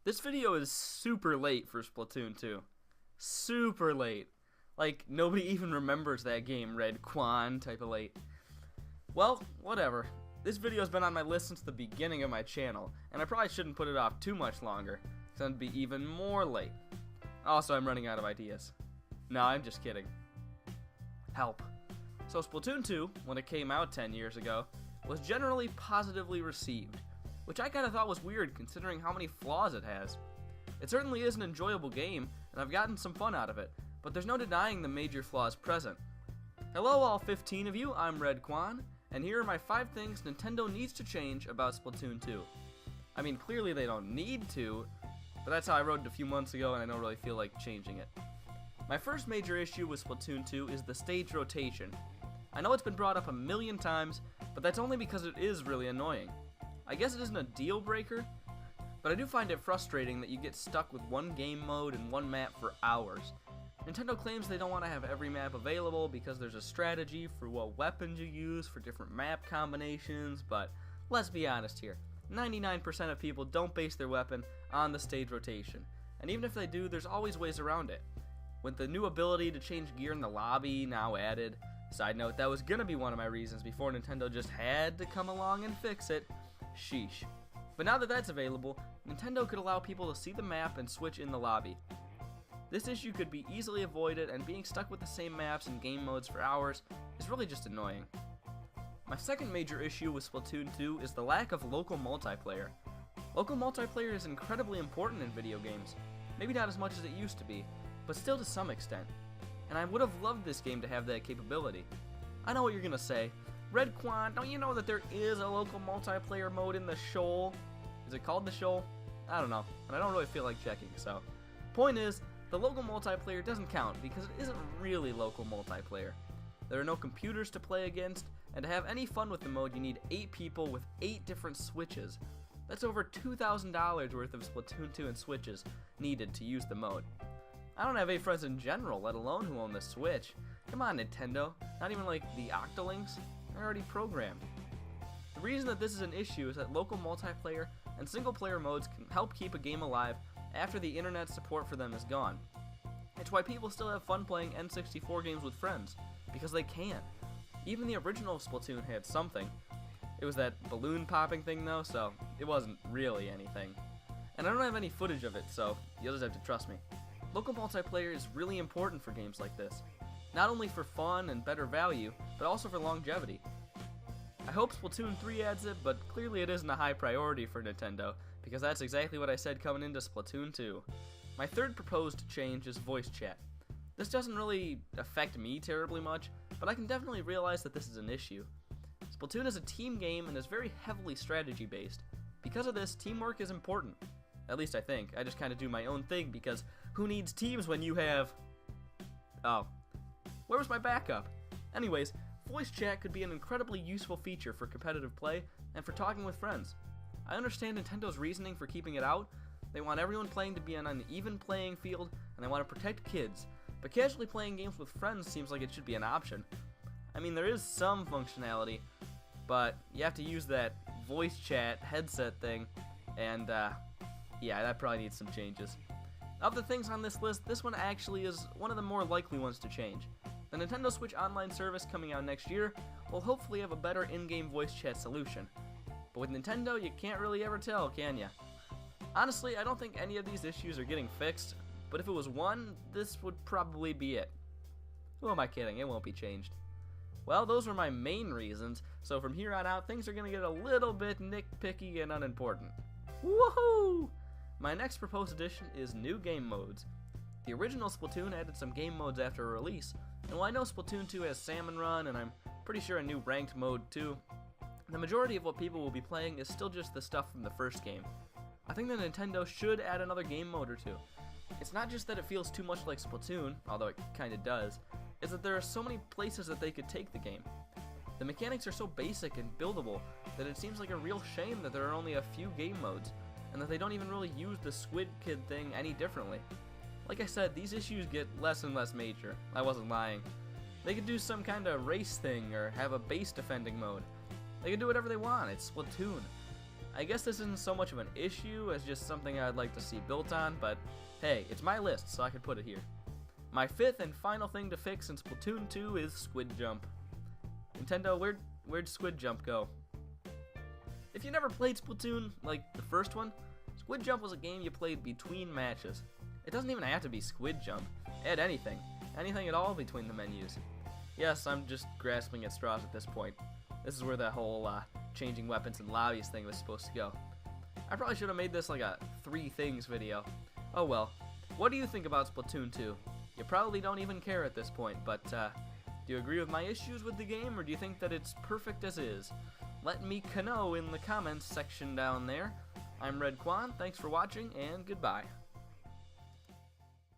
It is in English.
This video is super late for Splatoon 2. Super late. Like, nobody even remembers that game, Redkwan type of late. Well, whatever. This video's been on my list since the beginning of my channel, and I probably shouldn't put it off too much longer, because then it'd be even more late. Also, I'm running out of ideas. No, I'm just kidding. Help. So Splatoon 2, when it came out 10 years ago, was generally positively received, which I kinda thought was weird considering how many flaws it has. It certainly is an enjoyable game, and I've gotten some fun out of it, but there's no denying the major flaws present. Hello all 15 of you, I'm Redkwan, and here are my 5 things Nintendo needs to change about Splatoon 2. I mean, clearly they don't need to, but that's how I wrote it a few months ago and I don't really feel like changing it. My first major issue with Splatoon 2 is the stage rotation. I know it's been brought up a million times, but that's only because it is really annoying. I guess it isn't a deal breaker, but I do find it frustrating that you get stuck with one game mode and one map for hours. Nintendo claims they don't want to have every map available because there's a strategy for what weapons you use for different map combinations, but let's be honest here. 99% of people don't base their weapon on the stage rotation, and even if they do, there's always ways around it. With the new ability to change gear in the lobby now added, side note, that was gonna be one of my reasons before Nintendo just had to come along and fix it, sheesh. But now that that's available, Nintendo could allow people to see the map and switch in the lobby. This issue could be easily avoided, and being stuck with the same maps and game modes for hours is really just annoying. My second major issue with Splatoon 2 is the lack of local multiplayer. Local multiplayer is incredibly important in video games. Maybe not as much as it used to be, but still to some extent. And I would have loved this game to have that capability. I know what you're gonna say. Redkwan, don't you know that there is a local multiplayer mode in the shoal? Is it called the shoal? I don't know, and I don't really feel like checking, so. Point is, the local multiplayer doesn't count because it isn't really local multiplayer. There are no computers to play against, and to have any fun with the mode you need 8 people with 8 different switches. That's over $2,000 worth of Splatoon 2 and switches needed to use the mode. I don't have 8 friends in general, let alone who own the Switch. Come on, Nintendo. Not even like the Octolinks. They're already programmed. The reason that this is an issue is that local multiplayer and single-player modes can help keep a game alive after the internet support for them is gone. It's why people still have fun playing N64 games with friends, because they can. Even the original Splatoon had something. It was that balloon popping thing though, so it wasn't really anything. And I don't have any footage of it, so you'll just have to trust me. Local multiplayer is really important for games like this. Not only for fun and better value, but also for longevity. I hope Splatoon 3 adds it, but clearly it isn't a high priority for Nintendo, because that's exactly what I said coming into Splatoon 2. My third proposed change is voice chat. This doesn't really affect me terribly much, but I can definitely realize that this is an issue. Splatoon is a team game and is very heavily strategy based. Because of this, teamwork is important. At least I think. I just kind of do my own thing because who needs teams when you have... Oh. Where was my backup? Anyways, voice chat could be an incredibly useful feature for competitive play and for talking with friends. I understand Nintendo's reasoning for keeping it out. They want everyone playing to be on an even playing field, and they want to protect kids. But casually playing games with friends seems like it should be an option. I mean, there is some functionality, but you have to use that voice chat headset thing, and yeah, that probably needs some changes. Of the things on this list, this one actually is one of the more likely ones to change. The Nintendo Switch Online service coming out next year will hopefully have a better in-game voice chat solution. But with Nintendo, you can't really ever tell, can ya? Honestly, I don't think any of these issues are getting fixed, but if it was one, this would probably be it. Who am I kidding? It won't be changed. Well, those were my main reasons, so from here on out, things are gonna get a little bit nitpicky and unimportant. Woohoo! My next proposed addition is new game modes. The original Splatoon added some game modes after release, and while I know Splatoon 2 has Salmon Run, and I'm pretty sure a new ranked mode too, the majority of what people will be playing is still just the stuff from the first game. I think that Nintendo should add another game mode or two. It's not just that it feels too much like Splatoon, although it kinda does, it's that there are so many places that they could take the game. The mechanics are so basic and buildable that it seems like a real shame that there are only a few game modes, and that they don't even really use the Squid Kid thing any differently. Like I said, these issues get less and less major. I wasn't lying. They could do some kind of race thing or have a base defending mode. They can do whatever they want. It's Splatoon. I guess this isn't so much of an issue as just something I'd like to see built on, but hey, it's my list, so I could put it here. My fifth and final thing to fix in Splatoon 2 is Squid Jump. Nintendo, where'd Squid Jump go? If you never played Splatoon, like the first one, Squid Jump was a game you played between matches. It doesn't even have to be Squid Jump. Add anything at all between the menus. Yes, I'm just grasping at straws at this point. This is where that whole changing weapons and lobbies thing was supposed to go. I probably should have made this like a 3 things video. Oh well. What do you think about Splatoon 2? You probably don't even care at this point, but do you agree with my issues with the game, or do you think that it's perfect as is? Let me know in the comments section down there. I'm Redkwan, thanks for watching, and goodbye.